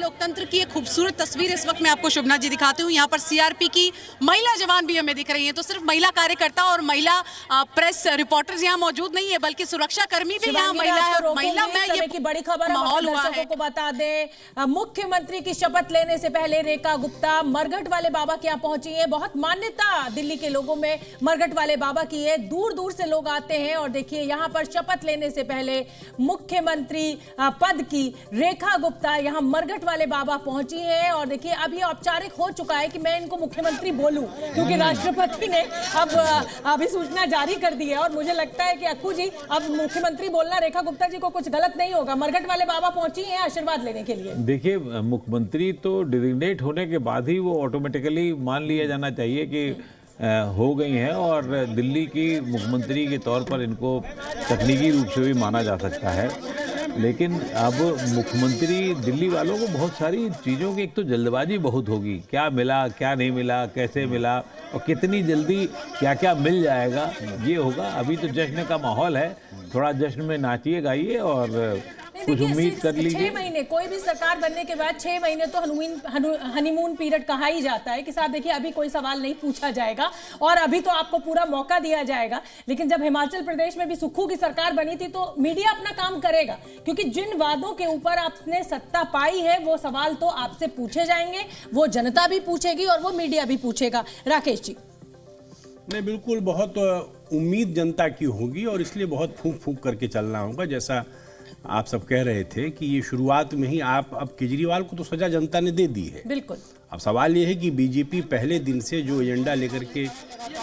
लोकतंत्र की एक खूबसूरत तस्वीर इस वक्त मैं आपको शुभना जी दिखाती हूँ। यहाँ पर सीआरपी की महिला जवान भी हमें दिख रही हैं। तो सिर्फ महिला कार्यकर्ता और महिला प्रेस रिपोर्टर्स यहाँ मौजूद नहीं है, बल्कि सुरक्षा कर्मी भी यहाँ महिला है। महिला में ये की बड़ी खबर माहौल हुआ है। को बता दें, मुख्यमंत्री की शपथ लेने से पहले रेखा गुप्ता मरघट वाले बाबा के यहाँ पहुंची है। बहुत मान्यता दिल्ली के लोगों में मरघट वाले बाबा की है, दूर दूर से लोग आते हैं। और देखिए यहाँ पर शपथ लेने से पहले मुख्यमंत्री पद की रेखा गुप्ता यहाँ मरघट वाले बाबा पहुंची है। और देखिए अब ये औपचारिक हो चुका है कि मैं इनको मुख्यमंत्री बोलूं, क्योंकि राष्ट्रपति ने अब अधिसूचना जारी कर दी है। और मुझे लगता है कि अक्कू जी अब मुख्यमंत्री बोलना रेखा गुप्ता जी को कुछ गलत नहीं होगा। मरघट वाले बाबा पहुंची हैं आशीर्वाद लेने के लिए। देखिए, मुख्यमंत्री तो डिजिग्नेट होने के बाद ही वो ऑटोमेटिकली मान लिया जाना चाहिए कि हो गई हैं, और दिल्ली की मुख्यमंत्री के तौर पर इनको तकनीकी रूप से भी माना जा सकता है। लेकिन अब मुख्यमंत्री दिल्ली वालों को बहुत सारी चीज़ों की, एक तो जल्दबाजी बहुत होगी, क्या मिला क्या नहीं मिला, कैसे मिला और कितनी जल्दी क्या क्या मिल जाएगा, ये होगा। अभी तो जश्न का माहौल है, थोड़ा जश्न में नाचिए गाइए और कुछ उम्मीद कर लीजिए। 6 महीने कोई भी सरकार बनने के बाद 6 महीने तो हनीमून पीरियड कहा ही जाता है कि साहब देखिए अभी कोई सवाल नहीं पूछा जाएगा और अभी तो आपको पूरा मौका दिया जाएगा। लेकिन जब हिमाचल प्रदेश में भी सुक्खू की सरकार बनी थी तो मीडिया अपना काम करेगा, क्योंकि जिन वादों के ऊपर आपने सत्ता पाई है वो सवाल तो आपसे पूछे जाएंगे, वो जनता भी पूछेगी और वो मीडिया भी पूछेगा। राकेश जी। नहीं, बिल्कुल बहुत उम्मीद जनता की होगी और इसलिए बहुत फूंक फूंक करके चलना होगा। जैसा आप सब कह रहे थे कि ये शुरुआत में ही अब केजरीवाल को तो सजा जनता ने दे दी है। बिल्कुल। अब सवाल ये है कि बीजेपी पहले दिन से जो एजेंडा लेकर के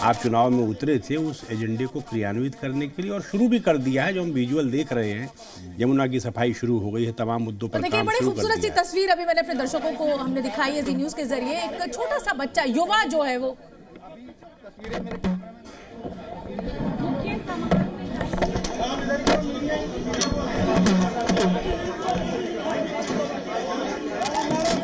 आप चुनाव में उतरे थे उस एजेंडे को क्रियान्वित करने के लिए और शुरू भी कर दिया है। जो हम विजुअल देख रहे हैं, यमुना की सफाई शुरू हो गई है, तमाम मुद्दों पर काम शुरू कर दिया है। बड़ी खूबसूरत सी तस्वीर अभी मैंने अपने दर्शकों को हमने दिखाई है जी न्यूज के जरिए। एक छोटा सा बच्चा, युवा जो है वो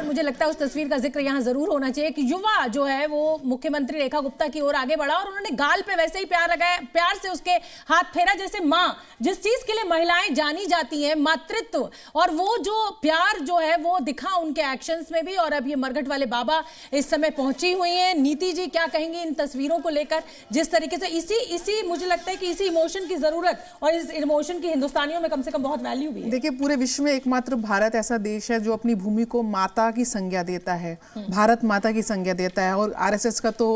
मुझे लगता है उस तस्वीर का जिक्र यहाँ जरूर होना चाहिए कि युवा जो है वो मुख्यमंत्री रेखा गुप्ता की ओर आगे बढ़ा और उन्होंने गाल पे वैसे ही प्यार लगाया, प्यार से उसके हाथ फेरा जैसे माँ जिस चीज के लिए महिलाएं जानी जाती हैं, मातृत्व, और वो जो प्यार जो है वो दिखा उनके एक्शंस में भी। और अब ये मरघट वाले बाबा इस समय पहुंची हुई हैं। नीति जी क्या कहेंगी इन तस्वीरों को लेकर, जिस तरीके से इसी मुझे लगता है कि इसी इमोशन की जरूरत और इस इमोशन की हिंदुस्तानियों में कम से कम बहुत वैल्यू भी है। देखिए, पूरे विश्व में एकमात्र भारत ऐसा देश है जो अपनी भूमि को माता की संज्ञा देता है, भारत माता की संज्ञा देता है। और आरएसएस का तो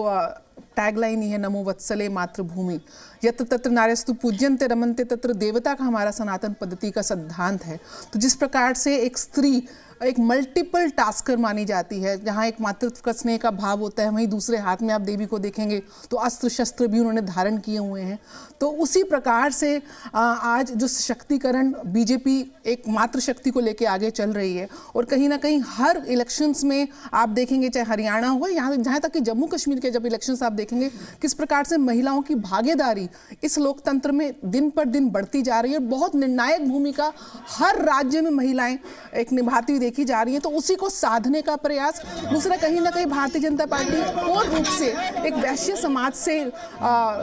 टैगलाइन ही है नमो वत्सले मातृभूमि, यत्र तत्र नार्यस्तु पूज्यन्ते रमन्ते तत्र देवता का हमारा सनातन पद्धति का सिद्धांत है। तो जिस प्रकार से एक स्त्री एक मल्टीपल टास्कर मानी जाती है, जहाँ एक मातृत्व का स्नेह का भाव होता है, वहीं दूसरे हाथ में आप देवी को देखेंगे तो अस्त्र शस्त्र भी उन्होंने धारण किए हुए हैं। तो उसी प्रकार से आज जो सशक्तिकरण बीजेपी एक मातृशक्ति को लेकर आगे चल रही है। और कहीं ना कहीं हर इलेक्शंस में आप देखेंगे, चाहे हरियाणा हो, यहाँ जहाँ तक कि जम्मू कश्मीर के जब इलेक्शंस आप देखेंगे किस प्रकार से महिलाओं की भागीदारी इस लोकतंत्र में दिन पर दिन बढ़ती जा रही है। बहुत निर्णायक भूमिका हर राज्य में महिलाएं एक निभाती हुई देखी जा रही है। तो उसी को साधने का प्रयास। दूसरा, कहीं ना कहीं भारतीय जनता पार्टी पूर्ण रूप से एक वैश्य समाज से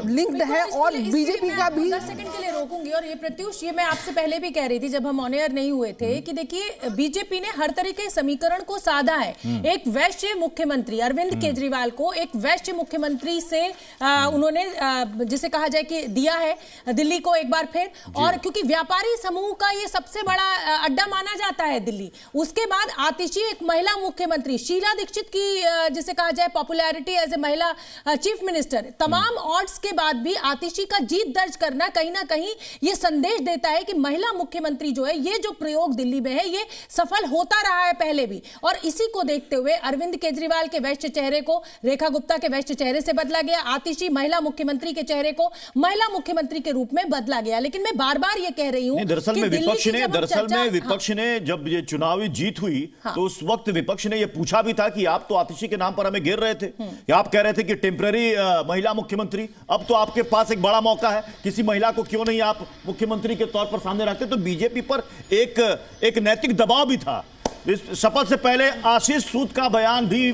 लिंक्ड है और बीजेपी का भी। 10 सेकंड के लिए रोकूंगी। और ये प्रत्युष, ये मैं आपसे पहले भी कह रही थी जब हम ऑन एयर नहीं हुए थे कि देखिए बीजेपी ने हर तरीके समीकरण को साधा है। एक वैश्य मुख्यमंत्री अरविंद केजरीवाल को एक वैश्य मुख्यमंत्री से उन्होंने जिसे कहा जाए कि दिया है दिल्ली को एक बार फिर। और क्योंकि व्यापारी समूह का ये सबसे बड़ा अड्डा माना जाता है दिल्ली। उसके बाद आतिशी एक महिला मुख्यमंत्री, शीला दीक्षित की जिसे कहा जाए पॉपुलैरिटी एज ए महिला चीफ मिनिस्टर, तमाम ऑड्स के बाद भी आतिशी का जीत दर्ज करना कहीं ना कहीं ये संदेश देता है कि महिला मुख्यमंत्री जो है, ये जो प्रयोग दिल्ली में है ये सफल होता रहा है पहले भी। और इसी को देखते हुए अरविंद केजरीवाल के वैश्य चेहरे को रेखा गुप्ता के वैश्य चेहरे से बदला गया, आतिशी महिला मुख्यमंत्री के चेहरे को महिला मुख्यमंत्री के रूप में बदला गया। लेकिन मैं बार बार ये कह रही हूं, दरअसल में विपक्ष ने जब ये चुनावी जीत हुई तो उस वक्त विपक्ष ने यह पूछा भी था कि आप तो आतिशी के नाम पर हमें घेर रहे थे, या आप कह रहे थे कि टेम्पररी महिला मुख्यमंत्री, अब तो आपके पास एक बड़ा मौका है, किसी महिला को क्यों नहीं आप मुख्यमंत्री के तौर पर सामने रखते। तो बीजेपी पर एक नैतिक दबाव भी था। इस शपथ से पहले आशीष सूद का बयान भी